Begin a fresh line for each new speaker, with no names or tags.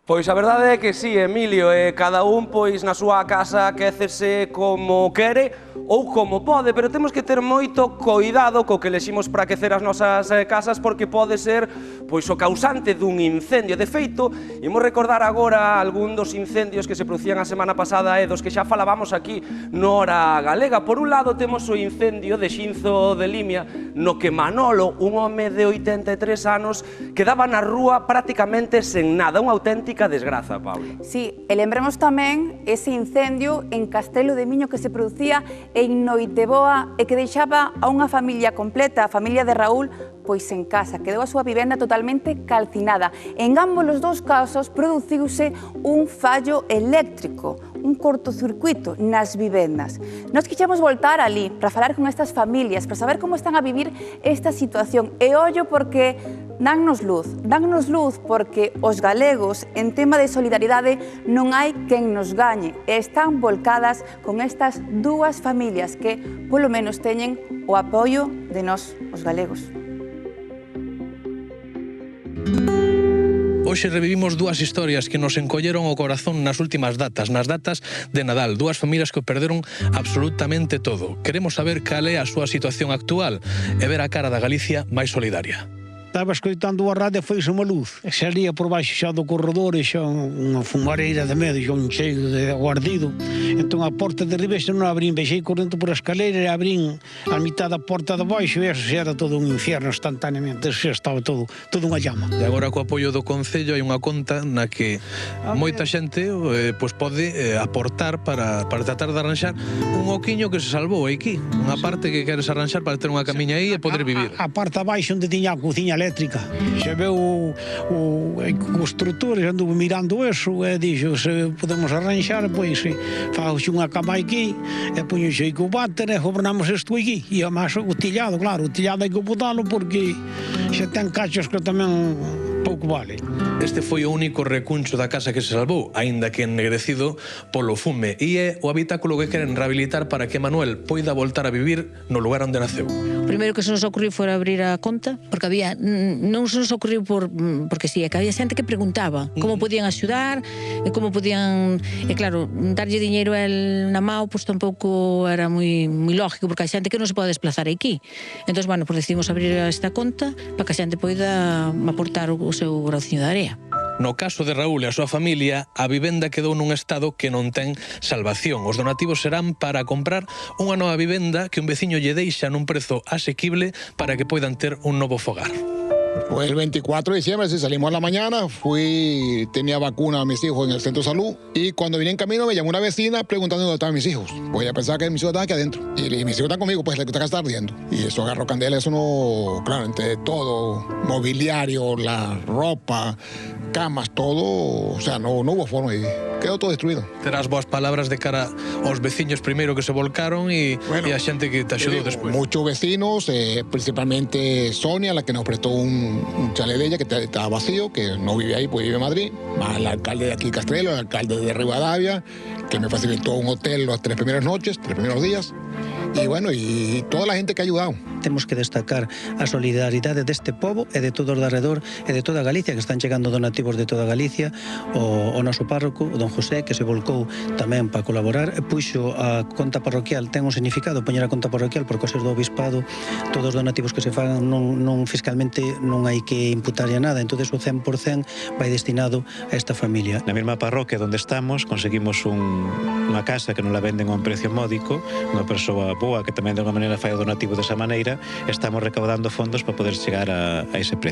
Pois a verdade é que sí, Emilio, cada un pois na súa casa quécese como quere ou como pode, pero temos que ter moito cuidado co que eleximos para aquecer as nosas casas porque pode ser pois o causante dun incendio. De feito, imos recordar agora algún dos incendios que se producían a semana pasada e dos que xa falábamos aquí no Hora Galega. Por un lado temos o incendio de Xinzo de Limia, no que Manolo, un home de 83 anos, quedaba na rúa prácticamente sen nada, unha auténtica desgraza, Paula.
Sí, e lembremos tamén ese incendio en Castelo de Miño que se producía en Noiteboa e que deixaba a unha familia completa, a familia de Raúl, pois en casa. Quedou a súa vivenda totalmente calcinada. En ambos os dous casos produciuse un fallo eléctrico, un cortocircuito nas vivendas. Nós quixemos voltar ali para falar con estas familias, para saber como están a vivir esta situación. E ollo porque dannos luz porque os galegos en tema de solidaridade non hai quen nos gañe e están volcadas con estas dúas familias que polo menos teñen o apoio de nós, os galegos.
Hoxe revivimos dúas historias que nos encolleron o corazón nas últimas datas, nas datas de Nadal. Dúas familias que o perderon absolutamente todo. Queremos saber cal é a súa situación actual e ver a cara da Galicia máis solidaria.
Estaba escoitando a radio e foi-se uma luz. Salía por baixo xa do corredor e xa unha fumareira de medo, xa un cheiro de aguardido. Entón a porta de arriba xa non abrín, vexei correndo por a escalera e abrín a mitad da porta de baixo e eso xa era todo un infierno instantaneamente, xa estaba todo unha llama.
E agora co apoio do Concello hai unha conta na que moita xente pois pode aportar para tratar de arranxar un oquiño que se salvou aquí. Unha parte que queres arranxar para ter unha camiña aí e poder vivir.
A parte abaixo onde tiña a cociña eléctrica. Xa veu o construtor, xa anduvo mirando eso e dixo, se podemos arranxar, pois fagoxe unha cama aquí e poñoxe aí co váter e gobernamos isto aquí. E además o tillado, claro, o tillado hai que botalo porque xa ten cachos que tamén pouco vale.
Este foi o único recuncho da casa que se salvou, aínda que ennegrecido polo fume, e é o habitáculo que queren rehabilitar para que Manuel poida voltar a vivir no lugar onde naceu.
O primeiro que se nos ocurriu foi abrir a conta, porque había, non se nos ocurriu porque sí, é que había xente que preguntaba como podían axudar, e como podían, e claro, darlle diñeiro a el na mao, pois tampouco era moi lógico, porque hai xente que non se pode desplazar aquí. Entón, bueno, pois decidimos abrir esta conta para que a xente poida aportar o seu grauciño de area.
No caso de Raúl e a súa familia, a vivenda quedou nun estado que non ten salvación. Os donativos serán para comprar unha nova vivenda que un veciño lle deixa nun prezo asequible para que poidan ter un novo fogar.
Fue el 24 de diciembre, salimos a la mañana, tenía vacuna a mis hijos en el centro de salud y cuando vine en camino me llamó una vecina preguntando dónde estaban mis hijos. Pues ella pensaba que mis hijos estaban aquí adentro y le dije, mis hijos están conmigo, pues la casa está ardiendo. Y eso agarró candela, eso no, claro, entre todo, mobiliario, la ropa, camas, todo, o sea, no hubo forma y quedó todo destruido.
Terás boas palabras de cara aos veciños primeiro que se volcaron e a xente que te axudou despois.
Muchos vecinos, principalmente Sonia, la que nos prestó un chalet de ella que estaba vacío, que no vive ahí, pues vive en Madrid, más el alcalde de aquí Castrelo, el alcalde de Rivadavia, que me facilitó un hotel las 3 primeras noches, 3 primeros días, y bueno, y toda la gente que ha ayudado.
Temos que destacar a solidaridade deste pobo e de todo o alrededor e de toda Galicia, que están chegando donativos de toda Galicia, o noso párroco, o don José, que se volcou tamén para colaborar, puxo a conta parroquial, ten un significado poñer a conta parroquial, porque ao ser do obispado, todos os donativos que se fagan non fiscalmente non hai que imputarlle nada, entonces o 100% vai destinado a esta familia.
Na mesma parroquia onde estamos, conseguimos unha casa que non la venden a un precio módico, unha persoa boa que tamén de unha maneira fai o donativo desa maneira, estamos recaudando fondos para poder chegar a ese precio.